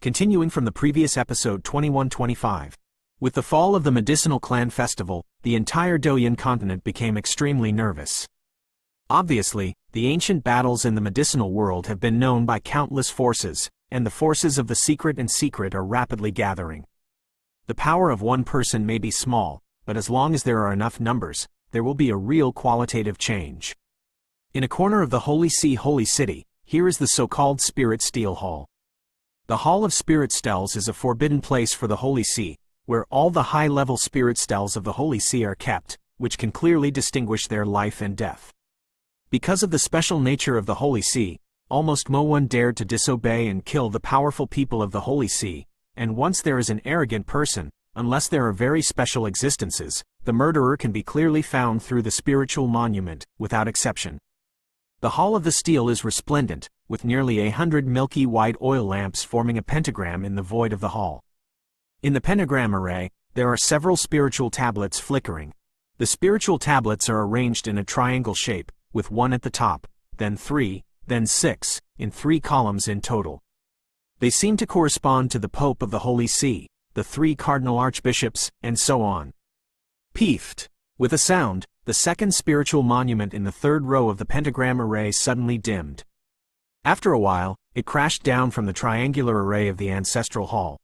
Continuing from the previous episode 2125. With the fall of the Medicinal Clan Festival, the entire Doyan continent became extremely nervous. Obviously, the ancient battles in the medicinal world have been known by countless forces, and the forces of the secret and secret are rapidly gathering. The power of one person may be small, but as long as there are enough numbers, there will be a real qualitative change. In a corner of the Holy See Holy City, here is the so-called Spirit Stele Hall. The Hall of Spirit Steles is a forbidden place for the Holy See, where all the high-level spirit steles of the Holy See are kept, which can clearly distinguish their life and death. Because of the special nature of the Holy See, almost no one dared to disobey and kill the powerful people of the Holy See, and once there is an arrogant person, unless there are very special existences, the murderer can be clearly found through the spiritual monument, without exception. The Hall of the Stele is resplendent, with nearly 100 milky white oil lamps forming a pentagram in the void of the hall. In the pentagram array, there are several spiritual tablets flickering. The spiritual tablets are arranged in a triangle shape, with one at the top, then 3, then 6, in 3 columns in total. They seem to correspond to the Pope of the Holy See, the 3 cardinal archbishops, and so on. Btth. With a sound, the second spiritual monument in the 3rd row of the pentagram array suddenly dimmed. After a while, it crashed down from the triangular array of the ancestral hall.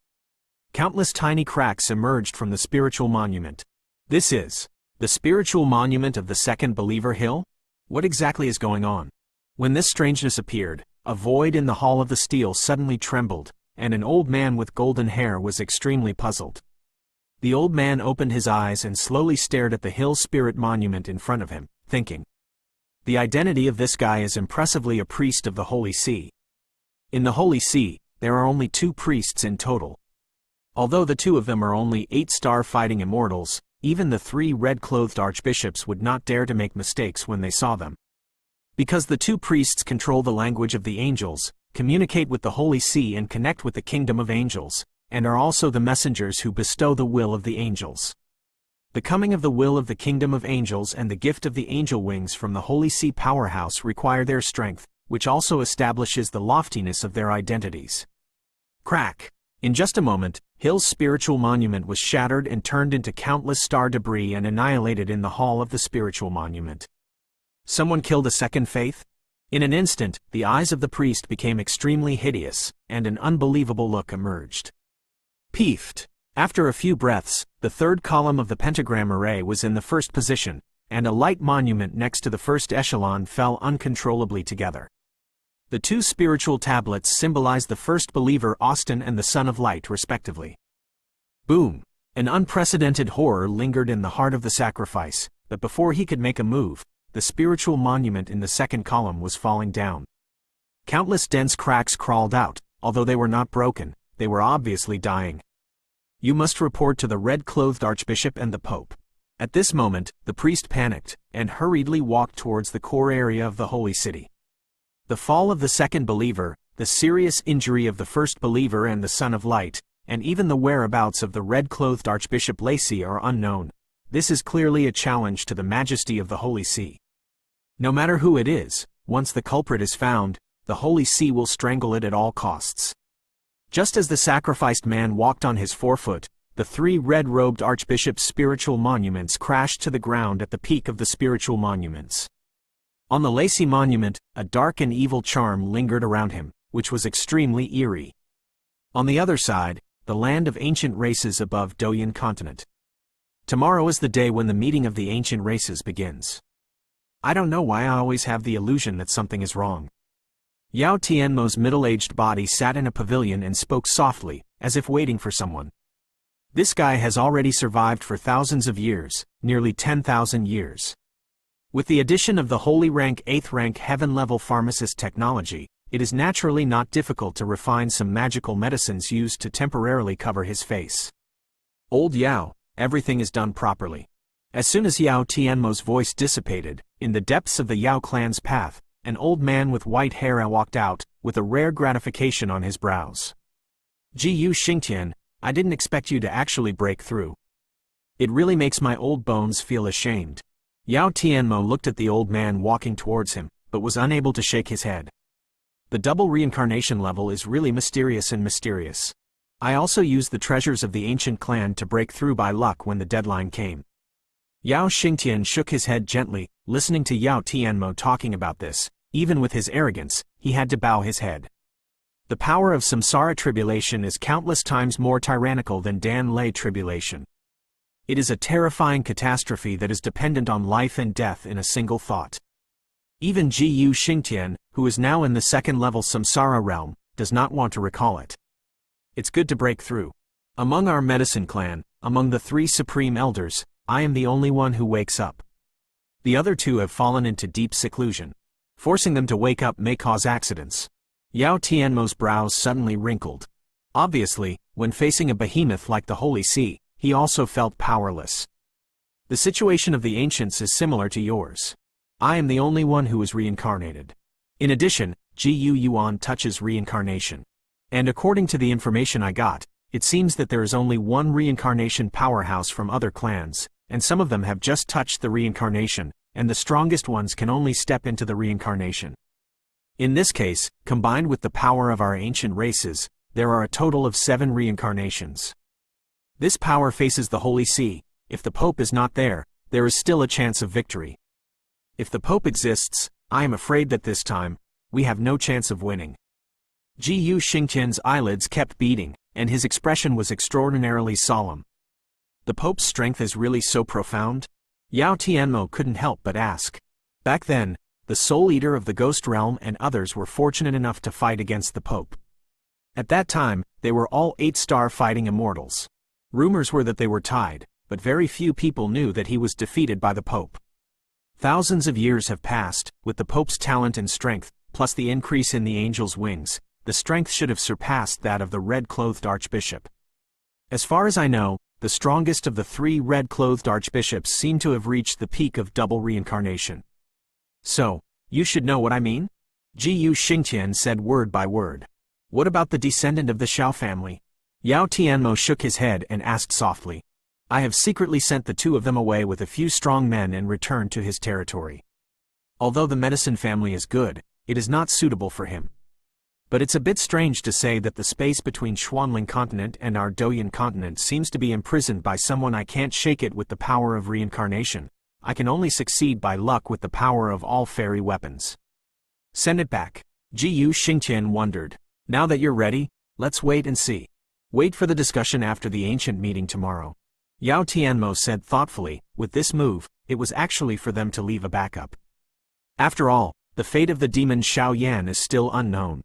Countless tiny cracks emerged from the spiritual monument. This is the spiritual monument of the Second Believer Hill? What exactly is going on? When this strangeness appeared, a void in the Hall of the Stele suddenly trembled, and an old man with golden hair was extremely puzzled. The old man opened his eyes and slowly stared at the hill spirit monument in front of him, thinking. The identity of this guy is impressively a priest of the Holy See. In the Holy See, there are only 2 priests in total. Although the 2 of them are only 8-star fighting immortals, even the 3 red-clothed archbishops would not dare to make mistakes when they saw them. Because the 2 priests control the language of the angels, communicate with the Holy See and connect with the kingdom of angels, and are also the messengers who bestow the will of the angels. The coming of the will of the kingdom of angels and the gift of the angel wings from the Holy See powerhouse require their strength, which also establishes the loftiness of their identities. Crack! In just a moment, Hill's spiritual monument was shattered and turned into countless star debris and annihilated in the hall of the spiritual monument. Someone killed a second faith? In an instant, the eyes of the priest became extremely hideous, and an unbelievable look emerged. Btth. After a few breaths, the 3rd column of the pentagram array was in the 1st position, and a light monument next to the 1st echelon fell uncontrollably together. The 2 spiritual tablets symbolize the First Believer Austin and the Son of Light respectively. Boom! An unprecedented horror lingered in the heart of the sacrifice, but before he could make a move, the spiritual monument in the 2nd column was falling down. Countless dense cracks crawled out, although they were not broken, they were obviously dying. You must report to the red-clothed archbishop and the pope. At this moment, the priest panicked, and hurriedly walked towards the core area of the holy city. The fall of the second believer, the serious injury of the first believer and the Son of Light, and even the whereabouts of the red-clothed Archbishop Lacey are unknown. This is clearly a challenge to the majesty of the Holy See. No matter who it is, once the culprit is found, the Holy See will strangle it at all costs. Just as the sacrificed man walked on his forefoot, the 3 red-robed archbishop's spiritual monuments crashed to the ground at the peak of the spiritual monuments. On the Lacey monument, a dark and evil charm lingered around him, which was extremely eerie. On the other side, the land of ancient races above Doyan continent. Tomorrow is the day when the meeting of the ancient races begins. I don't know why I always have the illusion that something is wrong. Yao Tianmo's middle-aged body sat in a pavilion and spoke softly, as if waiting for someone. This guy has already survived for thousands of years, nearly 10,000 years. With the addition of the holy rank 8th rank heaven-level pharmacist technology, it is naturally not difficult to refine some magical medicines used to temporarily cover his face. Old Yao, everything is done properly. As soon as Yao Tianmo's voice dissipated, in the depths of the Yao clan's path, an old man with white hair walked out, with a rare gratification on his brows. Gu Xingtian, I didn't expect you to actually break through. It really makes my old bones feel ashamed. Yao Tianmo looked at the old man walking towards him, but was unable to shake his head. The double reincarnation level is really mysterious and mysterious. I also used the treasures of the ancient clan to break through by luck when the deadline came. Yao Xingtian shook his head gently, listening to Yao Tianmo talking about this. Even with his arrogance, he had to bow his head. The power of samsara tribulation is countless times more tyrannical than Dan Lei tribulation. It is a terrifying catastrophe that is dependent on life and death in a single thought. Even Jiyu Xingtian, who is now in the second-level samsara realm, does not want to recall it. It's good to break through. Among our medicine clan, among the 3 supreme elders, I am the only one who wakes up. The other 2 have fallen into deep seclusion. Forcing them to wake up may cause accidents. Yao Tianmo's brows suddenly wrinkled. Obviously, when facing a behemoth like the Holy See, he also felt powerless. The situation of the ancients is similar to yours. I am the only one who is reincarnated. In addition, Jiyu Yuan touches reincarnation. And according to the information I got, it seems that there is only one reincarnation powerhouse from other clans, and some of them have just touched the reincarnation, and the strongest ones can only step into the reincarnation. In this case, combined with the power of our ancient races, there are a total of 7 reincarnations. This power faces the Holy See. If the Pope is not there, there is still a chance of victory. If the Pope exists, I am afraid that this time, we have no chance of winning. Jiyu Xingtian's eyelids kept beating, and his expression was extraordinarily solemn. The Pope's strength is really so profound? Yao Tianmo couldn't help but ask. Back then, the Soul Eater of the Ghost Realm and others were fortunate enough to fight against the Pope. At that time, they were all 8-star fighting immortals. Rumors were that they were tied, but very few people knew that he was defeated by the Pope. Thousands of years have passed, with the Pope's talent and strength, plus the increase in the angel's wings, the strength should have surpassed that of the red-clothed archbishop. As far as I know, the strongest of the 3 red-clothed archbishops seem to have reached the peak of double reincarnation. So, you should know what I mean? Jiyu Xingtian said word by word. What about the descendant of the Xiao family? Yao Tianmo shook his head and asked softly. I have secretly sent the 2 of them away with a few strong men and returned to his territory. Although the medicine family is good, it is not suitable for him. But it's a bit strange to say that the space between Xuanling continent and our Douyin continent seems to be imprisoned by someone I can't shake it with the power of reincarnation. I can only succeed by luck with the power of all fairy weapons. Send it back. Jiyu Xingtian wondered. Now that you're ready, let's wait and see. Wait for the discussion after the ancient meeting tomorrow. Yao Tianmo said thoughtfully, with this move, it was actually for them to leave a backup. After all, the fate of the demon Xiao Yan is still unknown.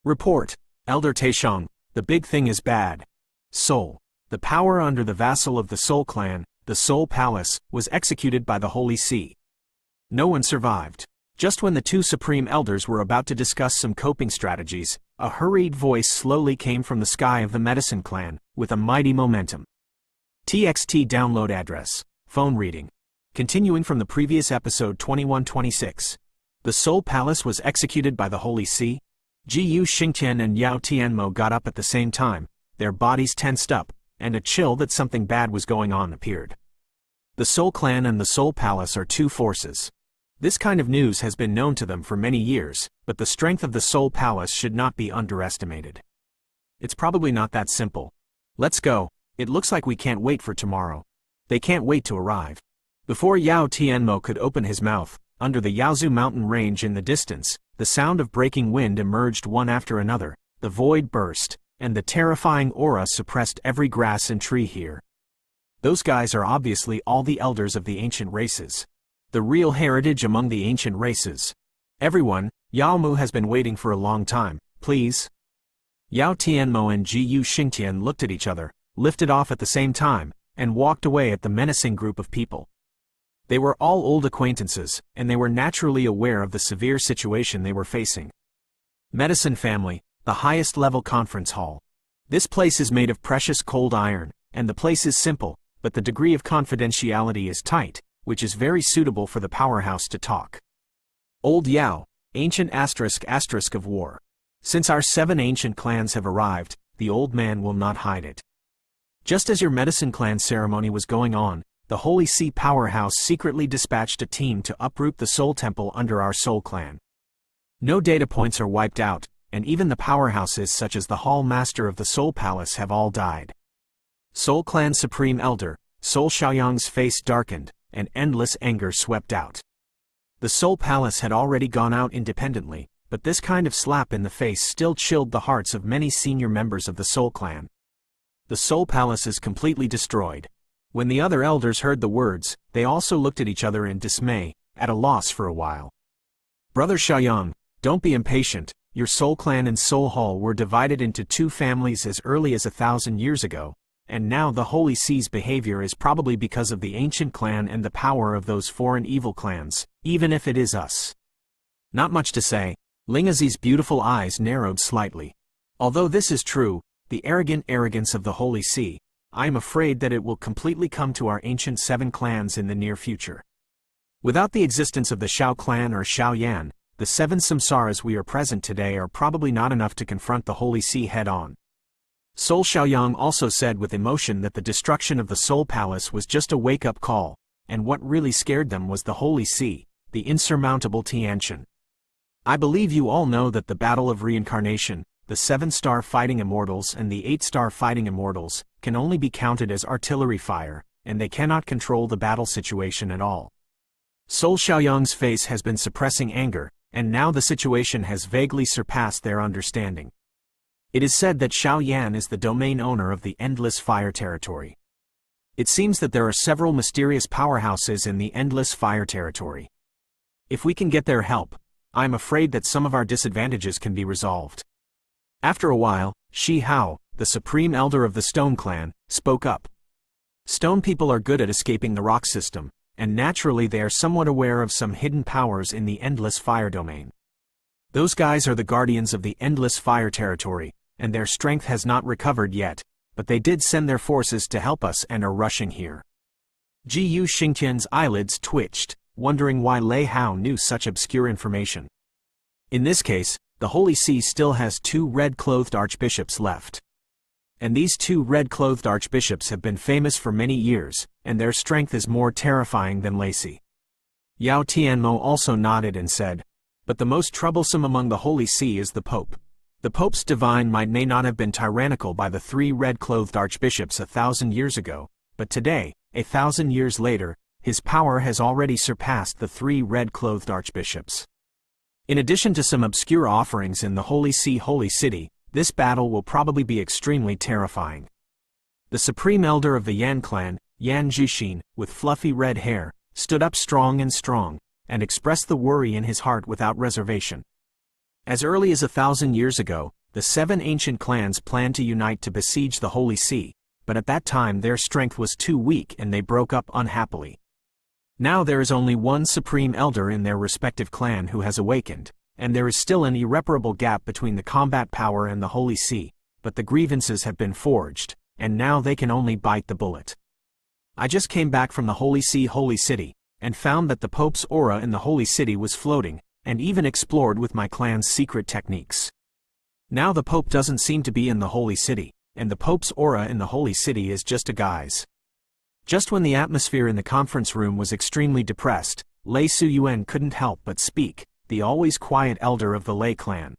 Report, Elder Taisheng, the big thing is bad. Soul. The power under the vassal of the Soul Clan, the Soul Palace, was executed by the Holy See. No one survived. Just when the 2 supreme elders were about to discuss some coping strategies, a hurried voice slowly came from the sky of the Medicine Clan, with a mighty momentum. TXT download address. Phone reading. Continuing from the previous episode 2126. The Soul Palace was executed by the Holy See. Jiyu Xingtian and Yao Tianmo got up at the same time, their bodies tensed up, and a chill that something bad was going on appeared. The Soul Clan and the Soul Palace are 2 forces. This kind of news has been known to them for many years, but the strength of the Soul Palace should not be underestimated. It's probably not that simple. Let's go, it looks like we can't wait for tomorrow. They can't wait to arrive. Before Yao Tianmo could open his mouth, under the Yaozu mountain range in the distance, the sound of breaking wind emerged one after another, the void burst, and the terrifying aura suppressed every grass and tree here. Those guys are obviously all the elders of the ancient races. The real heritage among the ancient races. Everyone, Yao Mu has been waiting for a long time, please. Yao Tianmo and Jiyu Xingtian looked at each other, lifted off at the same time, and walked away at the menacing group of people. They were all old acquaintances, and they were naturally aware of the severe situation they were facing. Medicine Family, the highest level conference hall. This place is made of precious cold iron, and the place is simple, but the degree of confidentiality is tight, which is very suitable for the powerhouse to talk. Old Yao, ancient ** of war. Since our 7 ancient clans have arrived, the old man will not hide it. Just as your medicine clan ceremony was going on, the Holy See powerhouse secretly dispatched a team to uproot the Soul Temple under our Soul Clan. No data points are wiped out, and even the powerhouses such as the Hall Master of the Soul Palace have all died. Soul Clan Supreme Elder, Soul Xiaoyang's face darkened, and endless anger swept out. The Soul Palace had already gone out independently, but this kind of slap in the face still chilled the hearts of many senior members of the Soul Clan. The Soul Palace is completely destroyed. When the other elders heard the words, they also looked at each other in dismay, at a loss for a while. Brother Xiaoyang, don't be impatient. Your Soul Clan and Soul Hall were divided into two families as early as 1,000 years ago, and now the Holy Sea's behavior is probably because of the ancient clan and the power of those foreign evil clans, even if it is us. Not much to say. Lingazi's beautiful eyes narrowed slightly. Although this is true, the arrogant arrogance of the Holy See, I am afraid that it will completely come to our ancient 7 clans in the near future. Without the existence of the Xiao clan or Xiao Yan, the 7 samsaras we are present today are probably not enough to confront the Holy See head-on. Soul Xiaoyang also said with emotion that the destruction of the Soul Palace was just a wake-up call, and what really scared them was the Holy See, the insurmountable Tianqian. I believe you all know that the Battle of Reincarnation, the 7-star fighting immortals and the 8-star fighting immortals, can only be counted as artillery fire, and they cannot control the battle situation at all. Soul Xiaoyang's face has been suppressing anger, and now the situation has vaguely surpassed their understanding. It is said that Xiao Yan is the domain owner of the Endless Fire Territory. It seems that there are several mysterious powerhouses in the Endless Fire Territory. If we can get their help, I am afraid that some of our disadvantages can be resolved. After a while, Shi Hao, the Supreme Elder of the Stone Clan, spoke up. Stone people are good at escaping the rock system, and naturally they are somewhat aware of some hidden powers in the Endless Fire domain. Those guys are the guardians of the Endless Fire Territory, and their strength has not recovered yet, but they did send their forces to help us and are rushing here. Ji Xingtian's eyelids twitched, wondering why Lei Hao knew such obscure information. In this case, the Holy See still has 2 red-clothed archbishops left. And these 2 red-clothed archbishops have been famous for many years, and their strength is more terrifying than Lacey. Yao Tianmo also nodded and said, but the most troublesome among the Holy See is the Pope. The Pope's divine might may not have been tyrannical by the 3 red-clothed archbishops 1,000 years ago, but today, 1,000 years later, his power has already surpassed the 3 red-clothed archbishops. In addition to some obscure offerings in the Holy See Holy City, this battle will probably be extremely terrifying. The Supreme Elder of the Yan clan, Yan Zhixin, with fluffy red hair, stood up strong, and expressed the worry in his heart without reservation. As early as 1,000 years ago, the 7 ancient clans planned to unite to besiege the Holy See, but at that time their strength was too weak and they broke up unhappily. Now there is only one Supreme Elder in their respective clan who has awakened, and there is still an irreparable gap between the combat power and the Holy See, but the grievances have been forged, and now they can only bite the bullet. I just came back from the Holy See Holy City, and found that the Pope's aura in the Holy City was floating, and even explored with my clan's secret techniques. Now the Pope doesn't seem to be in the Holy City, and the Pope's aura in the Holy City is just a guise. Just when the atmosphere in the conference room was extremely depressed, Lei Suyuan couldn't help but speak, the always quiet elder of the Lei clan.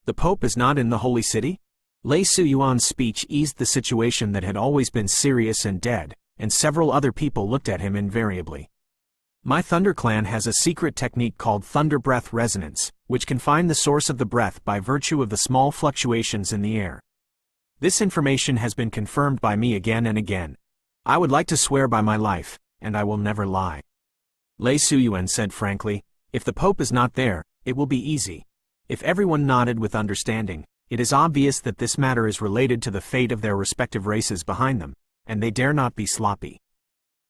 The Pope is not in the Holy City? Lei Suyuan's speech eased the situation that had always been serious and dead, and several other people looked at him invariably. My Thunder Clan has a secret technique called Thunder Breath Resonance, which can find the source of the breath by virtue of the small fluctuations in the air. This information has been confirmed by me again and again. I would like to swear by my life, and I will never lie. Lei Suyuan said frankly, if the Pope is not there, it will be easy. If everyone nodded with understanding, it is obvious that this matter is related to the fate of their respective races behind them, and they dare not be sloppy.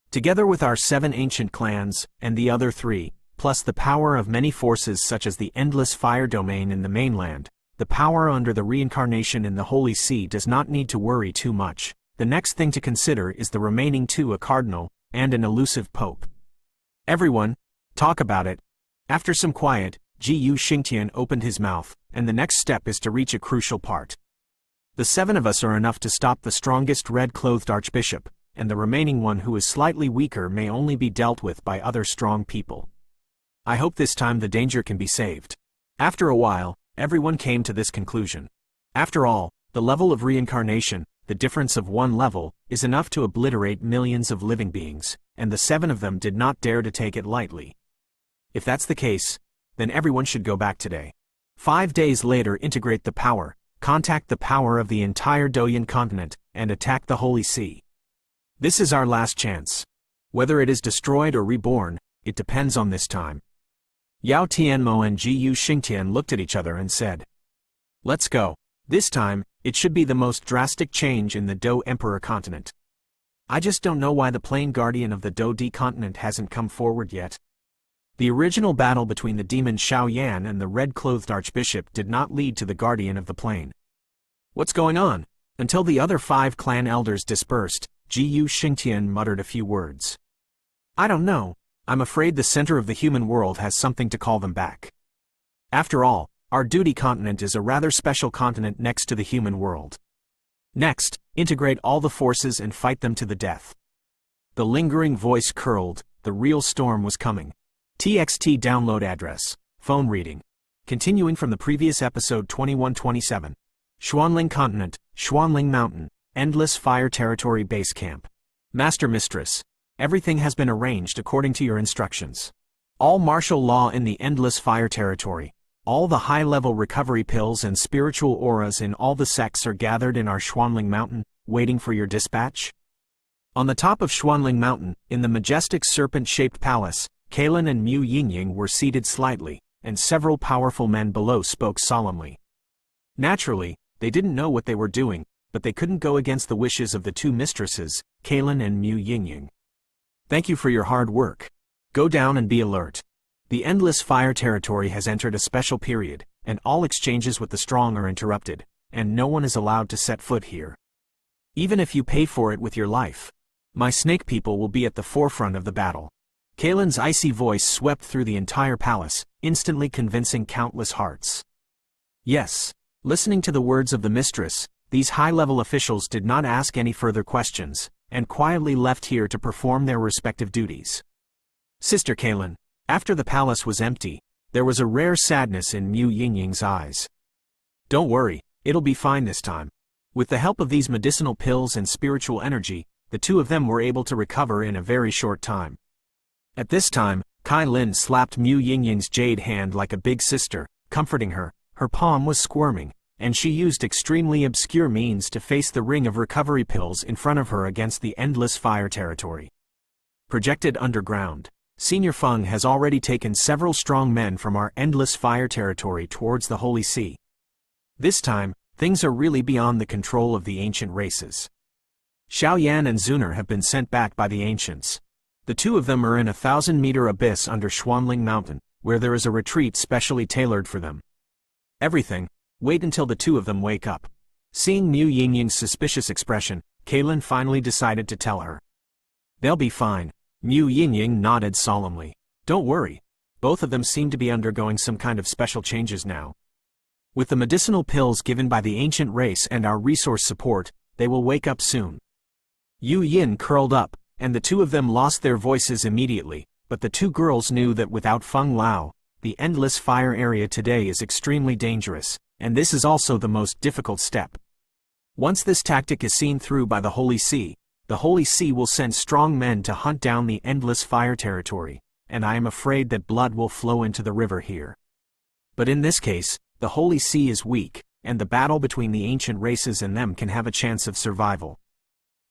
Together with our 7 ancient clans, and the other 3, plus the power of many forces such as the Endless Fire Domain in the mainland, the power under the reincarnation in the Holy See does not need to worry too much. The next thing to consider is the remaining 2, a cardinal, and an elusive pope. Everyone, talk about it. After some quiet, Ji Xingtian opened his mouth, and the next step is to reach a crucial part. The 7 of us are enough to stop the strongest red-clothed archbishop, and the remaining one who is slightly weaker may only be dealt with by other strong people. I hope this time the danger can be saved. After a while, everyone came to this conclusion. After all, the level of reincarnation, the difference of one level, is enough to obliterate millions of living beings, and the 7 of them did not dare to take it lightly. If that's the case, then everyone should go back today. 5 days later, integrate the power, contact the power of the entire Doyan continent, and attack the Holy See. This is our last chance. Whether it is destroyed or reborn, it depends on this time. Yao Tianmo and Gu Xingtian looked at each other and said, "Let's go. This time, it should be the most drastic change in the Do Emperor continent. I just don't know why the plain guardian of the Do D continent hasn't come forward yet." The original battle between the demon Xiao Yan and the red-clothed archbishop did not lead to the guardian of the plain. "What's going on?" Until the other 5 clan elders dispersed, Gu Xingtian muttered a few words. "I don't know. I'm afraid the center of the human world has something to call them back. After all, our duty continent is a rather special continent next to the human world. Next, integrate all the forces and fight them to the death." The lingering voice curled. The real storm was coming. TXT download address. Phone reading. Continuing from the previous episode 2127. Xuanling Continent, Xuanling Mountain, Endless Fire Territory Base Camp. Master Mistress, everything has been arranged according to your instructions. All martial law in the Endless Fire Territory, all the high-level recovery pills and spiritual auras in all the sects are gathered in our Xuanling Mountain, waiting for your dispatch. On the top of Xuanling Mountain, in the majestic serpent-shaped palace, Kailin and Mu Yingying were seated slightly, and several powerful men below spoke solemnly. Naturally, they didn't know what they were doing, but they couldn't go against the wishes of the 2 mistresses, Kailin and Mu Yingying. "Thank you for your hard work. Go down and be alert. The Endless Fire Territory has entered a special period, and all exchanges with the strong are interrupted, and no one is allowed to set foot here. Even if you pay for it with your life. My snake people will be at the forefront of the battle." Kailin's icy voice swept through the entire palace, instantly convincing countless hearts. Yes. Listening to the words of the mistress, these high-level officials did not ask any further questions, and quietly left here to perform their respective duties. "Sister Kailin." After the palace was empty, there was a rare sadness in Mu Yingying's eyes. "Don't worry, it'll be fine this time." With the help of these medicinal pills and spiritual energy, the 2 of them were able to recover in a very short time. At this time, Kai Lin slapped Mu Yingying's jade hand like a big sister, comforting her. Her palm was squirming, and she used extremely obscure means to face the ring of recovery pills in front of her against the Endless Fire Territory. Projected underground. Senior Feng has already taken several strong men from our Endless Fire Territory towards the Holy See. This time, things are really beyond the control of the ancient races. Xiao Yan and Zuner have been sent back by the ancients. The 2 of them are in a 1,000-meter abyss under Xuanling Mountain, where there is a retreat specially tailored for them. Everything. Wait until the 2 of them wake up. Seeing Mu Yingying's suspicious expression, Kailin finally decided to tell her. "They'll be fine." Mu Yingying nodded solemnly. "Don't worry. Both of them seem to be undergoing some kind of special changes now. With the medicinal pills given by the ancient race and our resource support, they will wake up soon." Yu Yin curled up, and the 2 of them lost their voices immediately, but the 2 girls knew that without Feng Lao, the Endless Fire area today is extremely dangerous, and this is also the most difficult step. Once this tactic is seen through by the Holy See will send strong men to hunt down the Endless Fire Territory, and I am afraid that blood will flow into the river here. But in this case, the Holy See is weak, and the battle between the ancient races and them can have a chance of survival.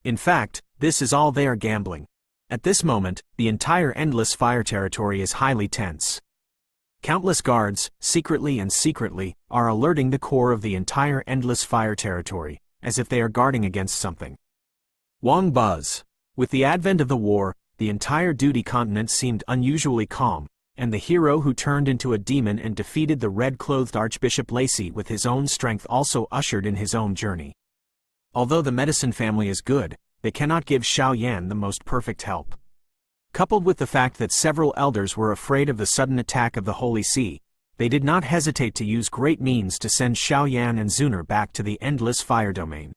In fact, this is all they are gambling. At this moment, the entire Endless Fire Territory is highly tense. Countless guards, secretly, are alerting the core of the entire Endless Fire Territory, as if they are guarding against something. Wang Buzz. With the advent of the war, the entire duty continent seemed unusually calm, and the hero who turned into a demon and defeated the red-clothed Archbishop Lacey with his own strength also ushered in his own journey. Although the medicine family is good, they cannot give Xiao Yan the most perfect help. Coupled with the fact that several elders were afraid of the sudden attack of the Holy See, they did not hesitate to use great means to send Xiao Yan and Zuner back to the Endless Fire Domain.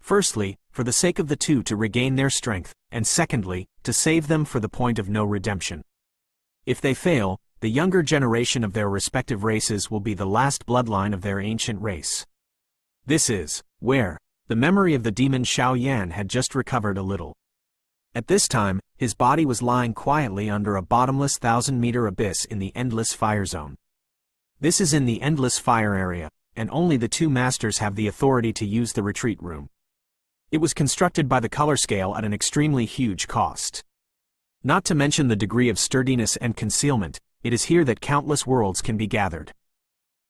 Firstly, for the sake of the 2 to regain their strength, and secondly, to save them for the point of no redemption. If they fail, The younger generation of their respective races will be the last bloodline of their ancient race. This is where the memory of the demon Xiao Yan had just recovered a little. At this time, his body was lying quietly under a bottomless 1,000-meter abyss in the Endless Fire Zone. This is in the Endless Fire area, and only the two masters have the authority to use the retreat room. It was constructed by the color scale at an extremely huge cost. Not to mention the degree of sturdiness and concealment, it is here that countless worlds can be gathered.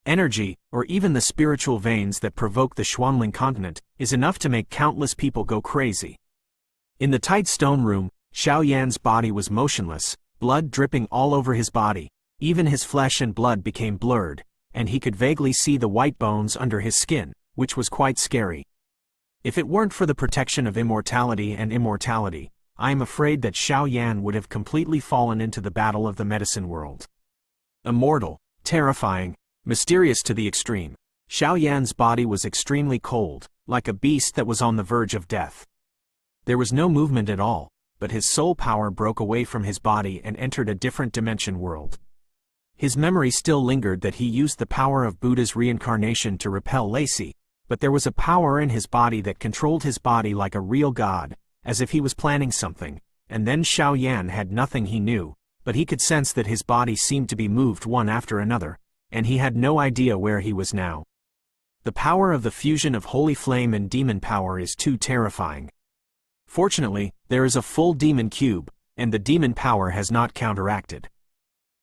Energy, or even the spiritual veins that provoke the Xuanling continent, is enough to make countless people go crazy. In the tight stone room, Xiao Yan's body was motionless, blood dripping all over his body. Even his flesh and blood became blurred, and he could vaguely see the white bones under his skin, which was quite scary. If it weren't for the protection of immortality and immortality, I am afraid that Xiao Yan would have completely fallen into the battle of the medicine world. Immortal, terrifying, mysterious to the extreme, Xiao Yan's body was extremely cold, like a beast that was on the verge of death. There was no movement at all, but his soul power broke away from his body and entered a different dimension world. His memory still lingered that he used the power of Buddha's reincarnation to repel Lacey, but there was a power in his body that controlled his body like a real god, as if he was planning something, and then Xiao Yan had nothing he knew, but he could sense that his body seemed to be moved one after another, and he had no idea where he was now. The power of the fusion of holy flame and demon power is too terrifying. Fortunately, there is a full demon cube, and the demon power has not counteracted.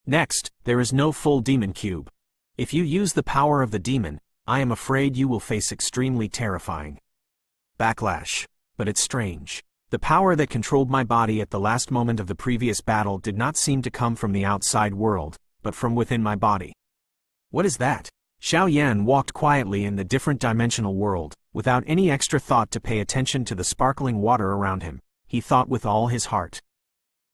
Next, there is no full demon cube. If you use the power of the demon, I am afraid you will face extremely terrifying backlash. But it's strange. The power that controlled my body at the last moment of the previous battle did not seem to come from the outside world, but from within my body. What is that? Xiao Yan walked quietly in the different dimensional world, without any extra thought to pay attention to the sparkling water around him. He thought with all his heart.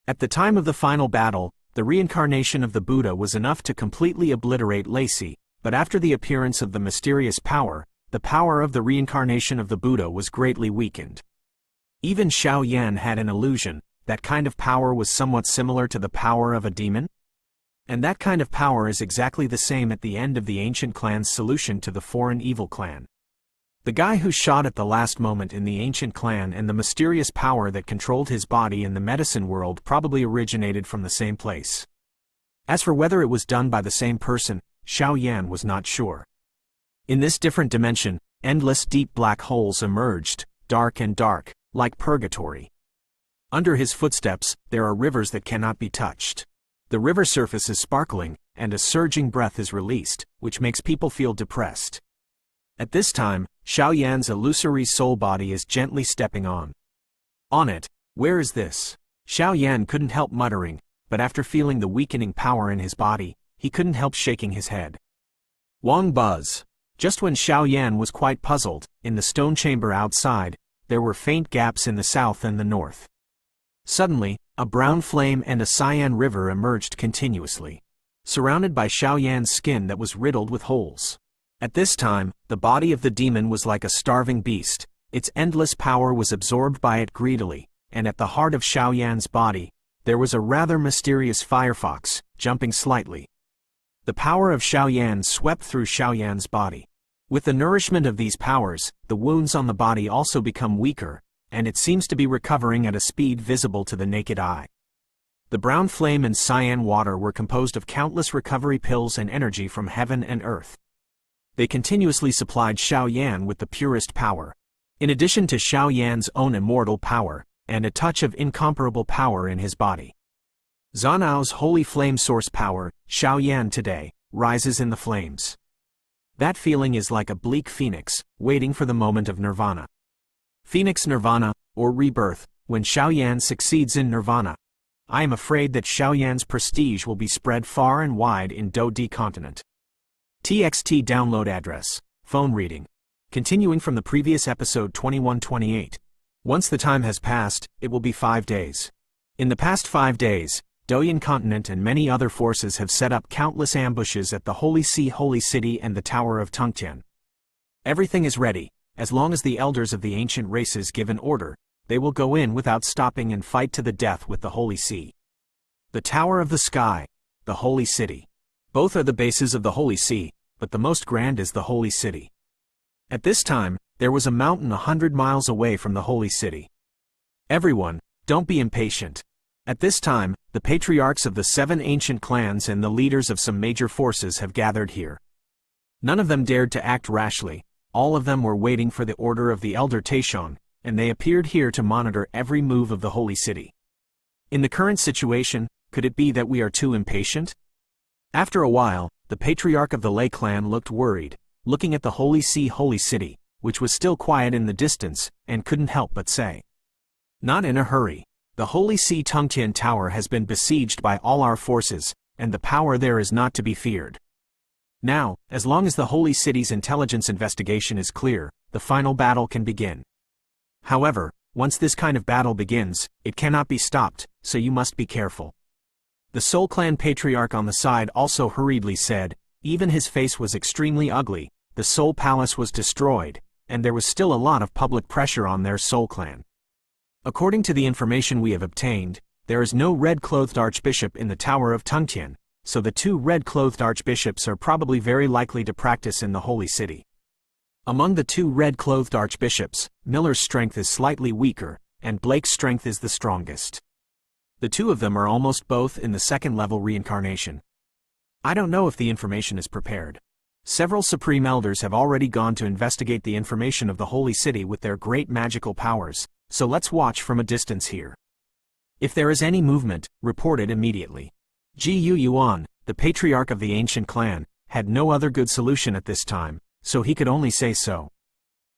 At the time of the final battle, the reincarnation of the Buddha was enough to completely obliterate Lacey, but after the appearance of the mysterious power, the power of the reincarnation of the Buddha was greatly weakened. Even Xiao Yan had an illusion, that kind of power was somewhat similar to the power of a demon? And that kind of power is exactly the same at the end of the ancient clan's solution to the foreign evil clan. The guy who shot at the last moment in the ancient clan and the mysterious power that controlled his body in the medicine world probably originated from the same place. As for whether it was done by the same person, Xiao Yan was not sure. In this different dimension, endless deep black holes emerged, dark and dark, like purgatory. Under his footsteps, there are rivers that cannot be touched. The river surface is sparkling, and a surging breath is released, which makes people feel depressed. At this time, Xiao Yan's illusory soul body is gently stepping on. On it, where is this? Xiao Yan couldn't help muttering, but after feeling the weakening power in his body, he couldn't help shaking his head. Wang buzz. Just when Xiao Yan was quite puzzled, in the stone chamber outside, there were faint gaps in the south and the north. Suddenly, a brown flame and a cyan river emerged continuously, surrounded by Xiao Yan's skin that was riddled with holes. At this time, the body of the demon was like a starving beast. Its endless power was absorbed by it greedily, and at the heart of Xiao Yan's body, there was a rather mysterious firefox, jumping slightly. The power of Xiao Yan swept through Xiao Yan's body. With the nourishment of these powers, the wounds on the body also become weaker, and it seems to be recovering at a speed visible to the naked eye. The brown flame and cyan water were composed of countless recovery pills and energy from heaven and earth. They continuously supplied Xiao Yan with the purest power. In addition to Xiao Yan's own immortal power, and a touch of incomparable power in his body. Zhanao's holy flame source power, Xiao Yan today, rises in the flames. That feeling is like a bleak phoenix, waiting for the moment of nirvana. Phoenix nirvana, or rebirth, when Xiao Yan succeeds in nirvana. I am afraid that Xiao Yan's prestige will be spread far and wide in Btth continent. TXT download address, phone reading. Continuing from the previous episode 2128. Once the time has passed, it will be 5 days. In the past 5 days, Douyin continent and many other forces have set up countless ambushes at the Holy Sea Holy City and the Tower of Tungtian. Everything is ready. As long as the elders of the ancient races give an order, they will go in without stopping and fight to the death with the Holy Sea. The Tower of the Sky. the Holy City. Both are the bases of the Holy See, but the most grand is the Holy City. At this time, there was a mountain 100 miles away from the Holy City. Everyone, don't be impatient. At this time, the patriarchs of the 7 ancient clans and the leaders of some major forces have gathered here. None of them dared to act rashly, all of them were waiting for the order of the elder Taishon, and they appeared here to monitor every move of the Holy City. In the current situation, could it be that we are too impatient? After a while, the patriarch of the Lei clan looked worried, looking at the Holy City, which was still quiet in the distance, and couldn't help but say, "Not in a hurry. The Holy See Tungtian Tower has been besieged by all our forces, and the power there is not to be feared. Now, as long as the Holy City's intelligence investigation is clear, the final battle can begin. However, once this kind of battle begins, it cannot be stopped, so you must be careful." The Soul Clan patriarch on the side also hurriedly said, even his face was extremely ugly, the Soul Palace was destroyed, and there was still a lot of public pressure on their Soul Clan. According to the information we have obtained, there is no red-clothed archbishop in the Tower of Tungtian, so the 2 red-clothed archbishops are probably very likely to practice in the Holy City. Among the 2 red-clothed archbishops, Miller's strength is slightly weaker, and Blake's strength is the strongest. The 2 of them are almost both in the 2nd-level reincarnation. I don't know if the information is prepared. Several Supreme Elders have already gone to investigate the information of the Holy City with their great magical powers, so let's watch from a distance here. If there is any movement, report it immediately. Gu Yuan, the patriarch of the ancient clan, had no other good solution at this time, so he could only say so.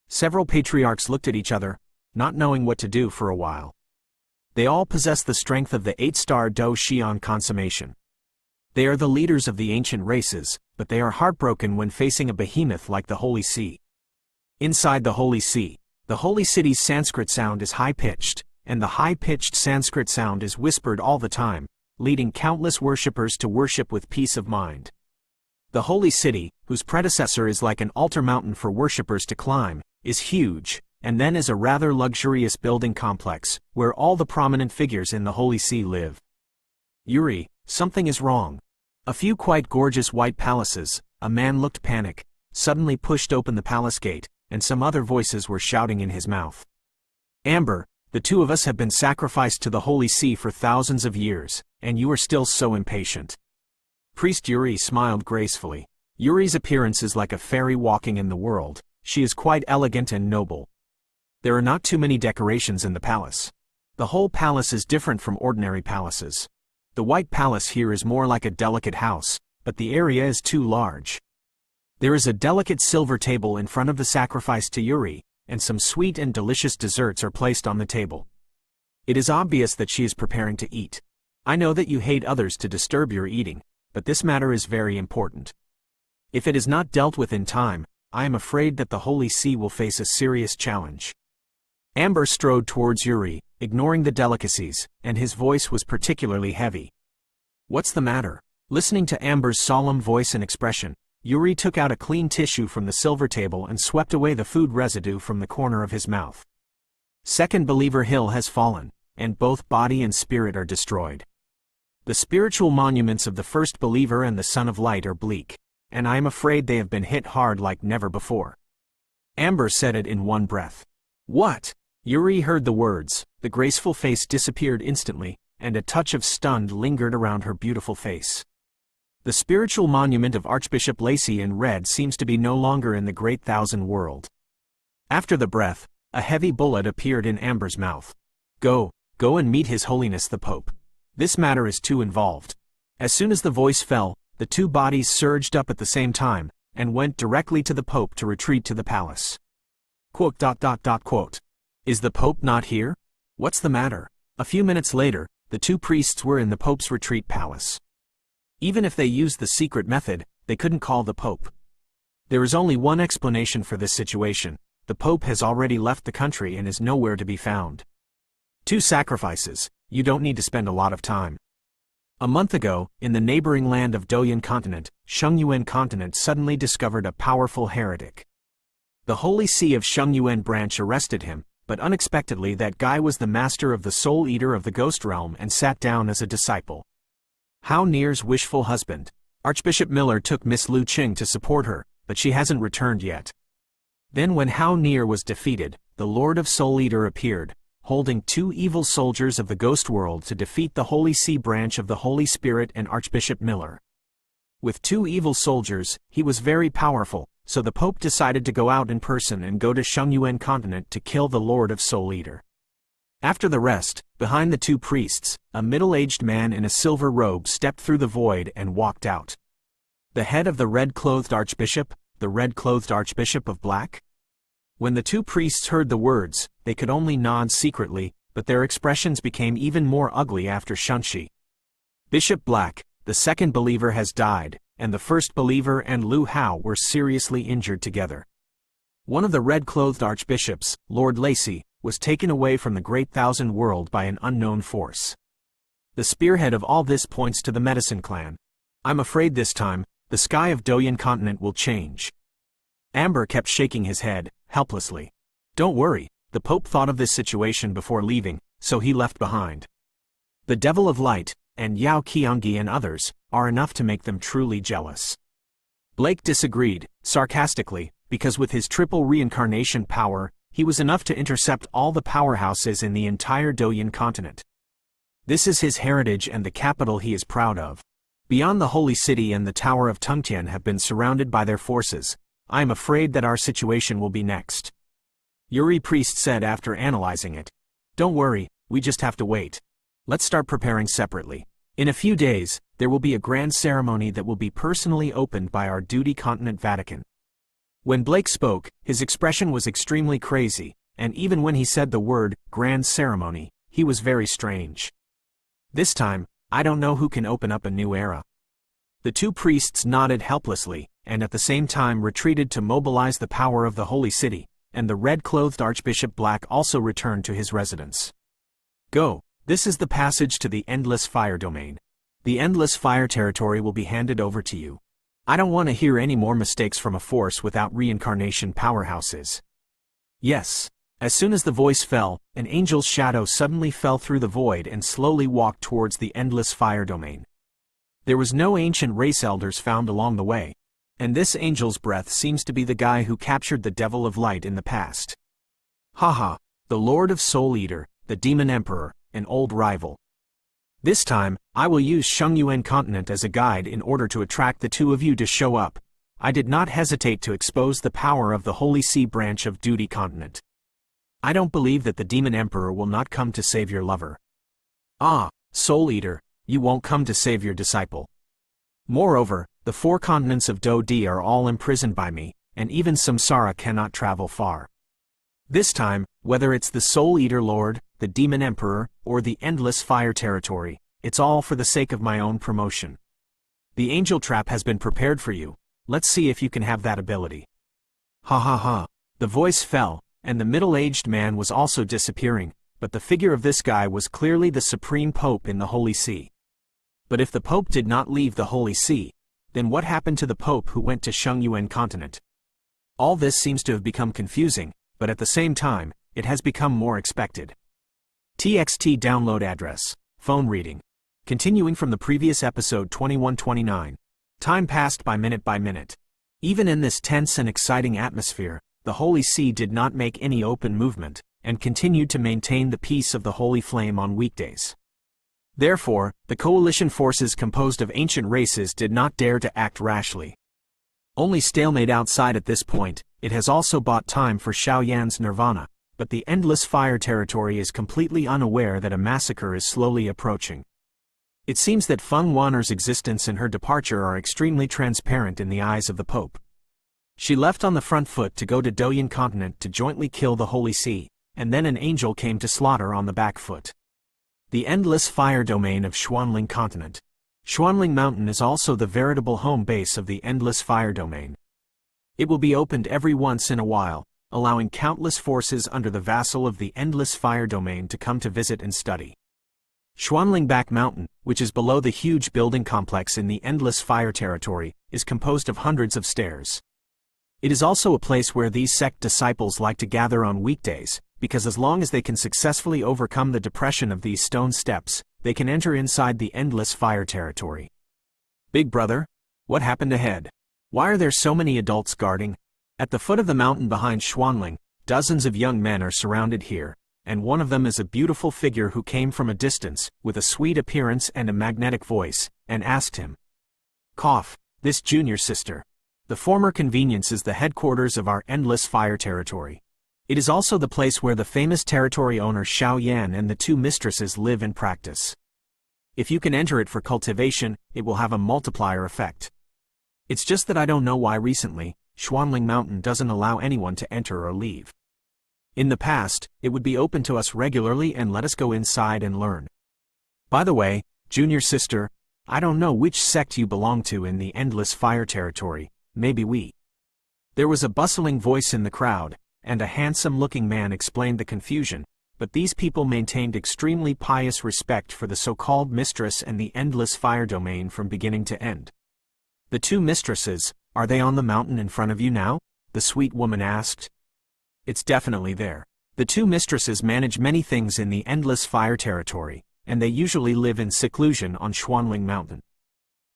Several patriarchs looked at each other, not knowing what to do for a while. They all possess the strength of the 8-star Do Xian consummation. They are the leaders of the ancient races, but they are heartbroken when facing a behemoth like the Holy See. Inside the Holy See, the Holy City's Sanskrit sound is high-pitched, and the high-pitched Sanskrit sound is whispered all the time, leading countless worshippers to worship with peace of mind. The Holy City, whose predecessor is like an altar mountain for worshippers to climb, is huge, and then is a rather luxurious building complex, where all the prominent figures in the Holy See live. Yuri, something is wrong. A few quite gorgeous white palaces, a man looked panic, suddenly pushed open the palace gate, and some other voices were shouting in his mouth. Amber, the 2 of us have been sacrificed to the Holy See for thousands of years, and you are still so impatient. Priest Yuri smiled gracefully. Yuri's appearance is like a fairy walking in the world, she is quite elegant and noble. There are not too many decorations in the palace. The whole palace is different from ordinary palaces. The White Palace here is more like a delicate house, but the area is too large. There is a delicate silver table in front of the sacrifice to Yuri, and some sweet and delicious desserts are placed on the table. It is obvious that she is preparing to eat. I know that you hate others to disturb your eating, but this matter is very important. If it is not dealt with in time, I am afraid that the Holy See will face a serious challenge. Amber strode towards Yuri, ignoring the delicacies, and his voice was particularly heavy. What's the matter? Listening to Amber's solemn voice and expression, Yuri took out a clean tissue from the silver table and swept away the food residue from the corner of his mouth. Second Believer Hill has fallen, and both body and spirit are destroyed. The spiritual monuments of the First Believer and the Son of Light are bleak, and I am afraid they have been hit hard like never before. Amber said it in one breath. What? Yuri heard the words, the graceful face disappeared instantly, and a touch of stunned lingered around her beautiful face. The spiritual monument of Archbishop Lacey in red seems to be no longer in the Great Thousand World. After the breath, a heavy bullet appeared in Amber's mouth. Go and meet His Holiness the Pope. This matter is too involved. As soon as the voice fell, the 2 bodies surged up at the same time, and went directly to the Pope to retreat to the palace. Quote. Is the Pope not here? What's the matter? A few minutes later, the 2 priests were in the Pope's retreat palace. Even if they used the secret method, they couldn't call the Pope. There is only one explanation for this situation. The Pope has already left the country and is nowhere to be found. 2 sacrifices, you don't need to spend a lot of time. A month ago, in the neighboring land of Douyin Continent, Shengyuan Continent suddenly discovered a powerful heretic. The Holy See of Shengyuan branch arrested him, but unexpectedly that guy was the master of the Soul Eater of the Ghost Realm and sat down as a disciple. Hao Nier's wishful husband. Archbishop Miller took Miss Lu Qing to support her, but she hasn't returned yet. Then when Hao Nier was defeated, the Lord of Soul Eater appeared, holding 2 evil soldiers of the ghost world to defeat the Holy See branch of the Holy Spirit and Archbishop Miller. With 2 evil soldiers, he was very powerful, so the Pope decided to go out in person and go to Shengyuan continent to kill the Lord of Soul Eater. After the rest, behind the 2 priests, a middle-aged man in a silver robe stepped through the void and walked out. The head of the red-clothed archbishop, the red-clothed archbishop of black? When the 2 priests heard the words, they could only nod secretly, but their expressions became even more ugly after Shunshi. Bishop Black, the second believer, has died, and the first believer and Lu Hao were seriously injured together. One of the red-clothed archbishops, Lord Lacey, was taken away from the Great Thousand World by an unknown force. The spearhead of all this points to the Medicine Clan. I'm afraid this time, the sky of Douyin continent will change. Amber kept shaking his head, helplessly. Don't worry, the Pope thought of this situation before leaving, so he left behind. The Devil of Light, and Yao Qiangyi and others, are enough to make them truly jealous. Blake disagreed, sarcastically, because with his triple reincarnation power, he was enough to intercept all the powerhouses in the entire Douyin continent. This is his heritage and the capital he is proud of. Beyond the Holy City and the Tower of Tungtian have been surrounded by their forces. I am afraid that our situation will be next. Yuri Priest said after analyzing it. Don't worry, we just have to wait. Let's start preparing separately. In a few days, there will be a grand ceremony that will be personally opened by our duty continent Vatican. When Blake spoke, his expression was extremely crazy, and even when he said the word, grand ceremony, he was very strange. This time, I don't know who can open up a new era. The 2 priests nodded helplessly, and at the same time retreated to mobilize the power of the Holy City, and the red-clothed Archbishop Black also returned to his residence. Go, this is the passage to the Endless Fire Domain. The Endless Fire territory will be handed over to you. I don't want to hear any more mistakes from a force without reincarnation powerhouses. Yes. As soon as the voice fell, an angel's shadow suddenly fell through the void and slowly walked towards the Endless Fire Domain. There was no ancient race elders found along the way, and this angel's breath seems to be the guy who captured the Devil of Light in the past. Haha, the Lord of Soul Eater, the Demon Emperor, an old rival. This time, I will use Shengyuan continent as a guide in order to attract the 2 of you to show up. I did not hesitate to expose the power of the Holy See branch of Duty continent. I don't believe that the Demon Emperor will not come to save your lover. Ah, Soul Eater, you won't come to save your disciple. Moreover, the 4 continents of Do-Di are all imprisoned by me, and even Samsara cannot travel far. This time, whether it's the Soul Eater Lord, the Demon Emperor, or the Endless Fire territory, it's all for the sake of my own promotion. The angel trap has been prepared for you. Let's see if you can have that ability. Ha ha ha. The voice fell, and the middle-aged man was also disappearing, but the figure of this guy was clearly the Supreme Pope in the Holy See. But if the Pope did not leave the Holy See, then what happened to the Pope who went to Shengyuan continent? All this seems to have become confusing, but at the same time, it has become more expected. TXT download address, phone reading. Continuing from the previous episode 2129. Time passed by minute. Even in this tense and exciting atmosphere, the Holy See did not make any open movement, and continued to maintain the peace of the Holy Flame on weekdays. Therefore, the coalition forces composed of ancient races did not dare to act rashly. Only stalemate outside at this point. It has also bought time for Xiaoyan's nirvana, but the Endless Fire territory is completely unaware that a massacre is slowly approaching. It seems that Feng Wan'er's existence and her departure are extremely transparent in the eyes of the Pope. She left on the front foot to go to Douyin continent to jointly kill the Holy See, and then an angel came to slaughter on the back foot. The Endless Fire domain of Xuanling continent. Xuanling Mountain is also the veritable home base of the Endless Fire domain. It will be opened every once in a while, allowing countless forces under the vassal of the Endless Fire domain to come to visit and study. Xuanling Back Mountain, which is below the huge building complex in the Endless Fire territory, is composed of hundreds of stairs. It is also a place where these sect disciples like to gather on weekdays, because as long as they can successfully overcome the depression of these stone steps, they can enter inside the endless fire territory. Big brother, what happened ahead? Why are there so many adults guarding? At the foot of the mountain behind Schwanling, dozens of young men are surrounded here, and one of them is a beautiful figure who came from a distance, with a sweet appearance and a magnetic voice, and asked him. Cough, this junior sister. The former convenience is the headquarters of our endless fire territory. It is also the place where the famous territory owner Xiao Yan and the two mistresses live and practice. If you can enter it for cultivation, it will have a multiplier effect. It's just that I don't know why recently, Schwanling Mountain doesn't allow anyone to enter or leave. In the past, it would be open to us regularly and let us go inside and learn. By the way, junior sister, I don't know which sect you belong to in the endless fire territory, maybe we. There was a bustling voice in the crowd, and a handsome-looking man explained the confusion, but these people maintained extremely pious respect for the so-called mistress and the endless fire domain from beginning to end. The two mistresses, are they on the mountain in front of you now? The sweet woman asked. It's definitely there. The two mistresses manage many things in the endless fire territory, and they usually live in seclusion on Schwanling Mountain.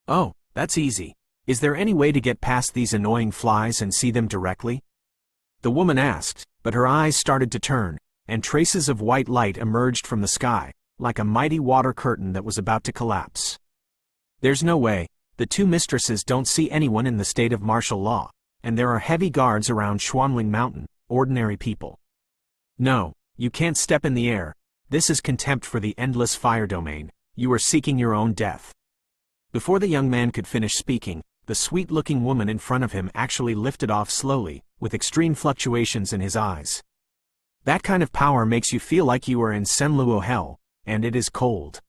Oh, that's easy. Is there any way to get past these annoying flies and see them directly? The woman asked, but her eyes started to turn, and traces of white light emerged from the sky, like a mighty water curtain that was about to collapse. There's no way. The two mistresses don't see anyone in the state of martial law, and there are heavy guards around Schwanling Mountain, ordinary people. No, you can't step in the air. This is contempt for the endless fire domain. You are seeking your own death. Before the young man could finish speaking, the sweet-looking woman in front of him actually lifted off slowly, with extreme fluctuations in his eyes. That kind of power makes you feel like you are in Senluo Hell, and it is cold.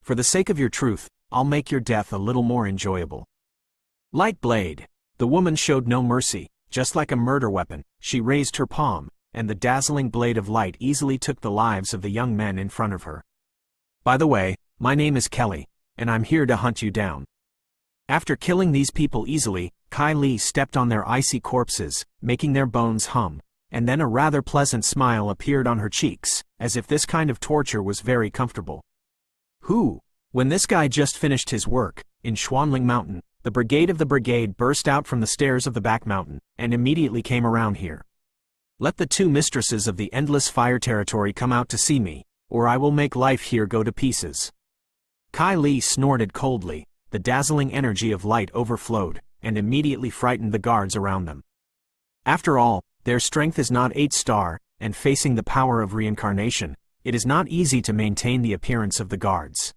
For the sake of your truth, I'll make your death a little more enjoyable. Light blade. The woman showed no mercy, just like a murder weapon. She raised her palm, and the dazzling blade of light easily took the lives of the young men in front of her. By the way, my name is Kelly, and I'm here to hunt you down. After killing these people easily, Kaili stepped on their icy corpses, making their bones hum, and then a rather pleasant smile appeared on her cheeks, as if this kind of torture was very comfortable. Who? When this guy just finished his work, in Schwanling Mountain, the brigade of the brigade burst out from the stairs of the back mountain, and immediately came around here. Let the two mistresses of the endless fire territory come out to see me, or I will make life here go to pieces. Kaili snorted coldly, the dazzling energy of light overflowed, and immediately frightened the guards around them. After all, their strength is not 8-star, and facing the power of reincarnation, it is not easy to maintain the appearance of the guards.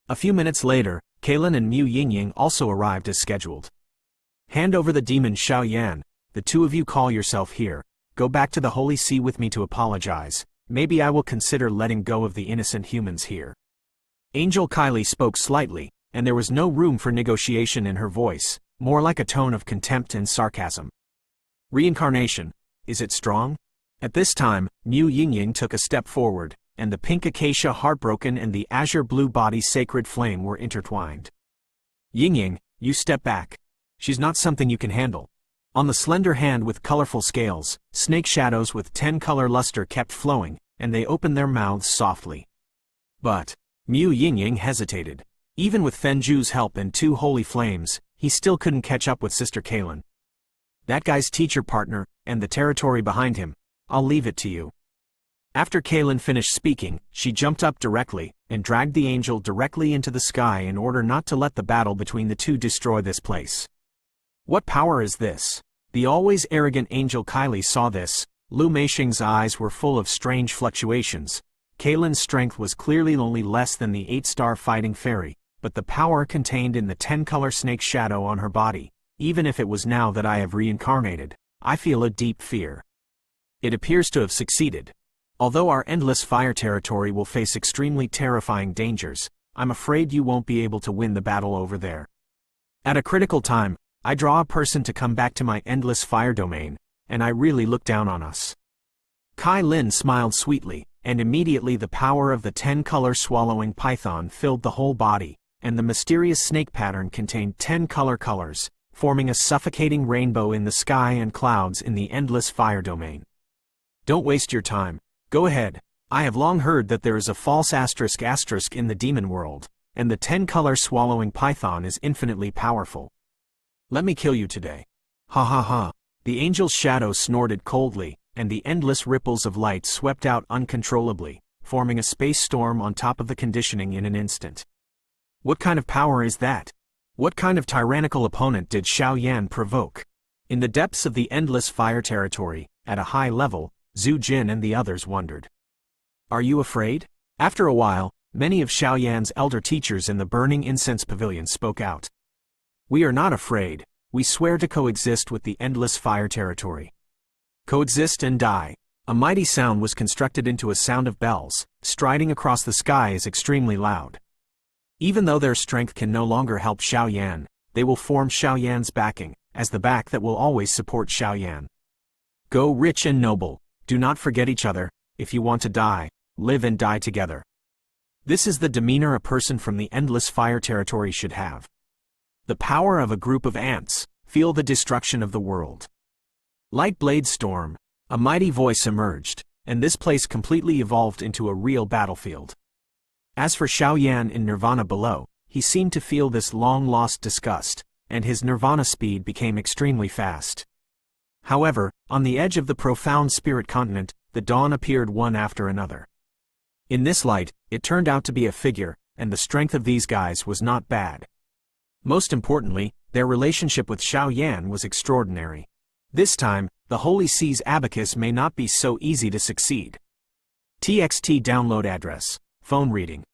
A few minutes later, Kailin and Mu Yingying also arrived as scheduled. Hand over the demon Xiao Yan. The two of you call yourself here. Go back to the Holy See with me to apologize. Maybe I will consider letting go of the innocent humans here. Angel Kaili spoke slightly, and there was no room for negotiation in her voice, more like a tone of contempt and sarcasm. Reincarnation. Is it strong? At this time, Mu Yingying took a step forward, and the pink acacia heartbroken and the azure blue body sacred flame were intertwined. Yingying, you step back. She's not something you can handle. On the slender hand with colorful scales, snake shadows with 10-color luster kept flowing, and they opened their mouths softly. But Mu Yingying hesitated. Even with Fenju's help and 2 holy flames, he still couldn't catch up with Sister Kailin. That guy's teacher partner, and the territory behind him, I'll leave it to you. After Kailin finished speaking, she jumped up directly, and dragged the angel directly into the sky in order not to let the battle between the two destroy this place. What power is this? The always arrogant Angel Kaili saw this. Lu Meisheng's eyes were full of strange fluctuations. Kailin's strength was clearly only less than the 8-star fighting fairy, but the power contained in the 10-color snake shadow on her body, even if it was now that I have reincarnated, I feel a deep fear. It appears to have succeeded. Although our endless fire territory will face extremely terrifying dangers, I'm afraid you won't be able to win the battle over there. At a critical time, I draw a person to come back to my endless fire domain, and I really look down on us. Kai Lin smiled sweetly, and immediately the power of the 10-color swallowing python filled the whole body, and the mysterious snake pattern contained 10 colors, forming a suffocating rainbow in the sky and clouds in the endless fire domain. Don't waste your time. Go ahead, I have long heard that there is a false asterisk in the demon world, and the 10-color swallowing python is infinitely powerful. Let me kill you today. Ha ha ha. The angel's shadow snorted coldly, and the endless ripples of light swept out uncontrollably, forming a space storm on top of the conditioning in an instant. What kind of power is that? What kind of tyrannical opponent did Xiao Yan provoke? In the depths of the endless fire territory, at a high level, Zhu Jin and the others wondered. Are you afraid? After a while, many of Xiao Yan's elder teachers in the burning incense pavilion spoke out. We are not afraid. We swear to coexist with the endless fire territory. Coexist and die. A mighty sound was constructed into a sound of bells, striding across the sky is extremely loud. Even though their strength can no longer help Xiao Yan, they will form Xiao Yan's backing, as the back that will always support Xiao Yan. Go rich and noble, do not forget each other, if you want to die, live and die together. This is the demeanor a person from the endless fire territory should have. The power of a group of ants, feel the destruction of the world. Light blade storm, a mighty voice emerged, and this place completely evolved into a real battlefield. As for Xiao Yan in nirvana below, he seemed to feel this long-lost disgust, and his nirvana speed became extremely fast. However, on the edge of the profound spirit continent, the dawn appeared one after another. In this light, it turned out to be a figure, and the strength of these guys was not bad. Most importantly, their relationship with Xiao Yan was extraordinary. This time, the Holy Sea's abacus may not be so easy to succeed. TXT download address, phone reading.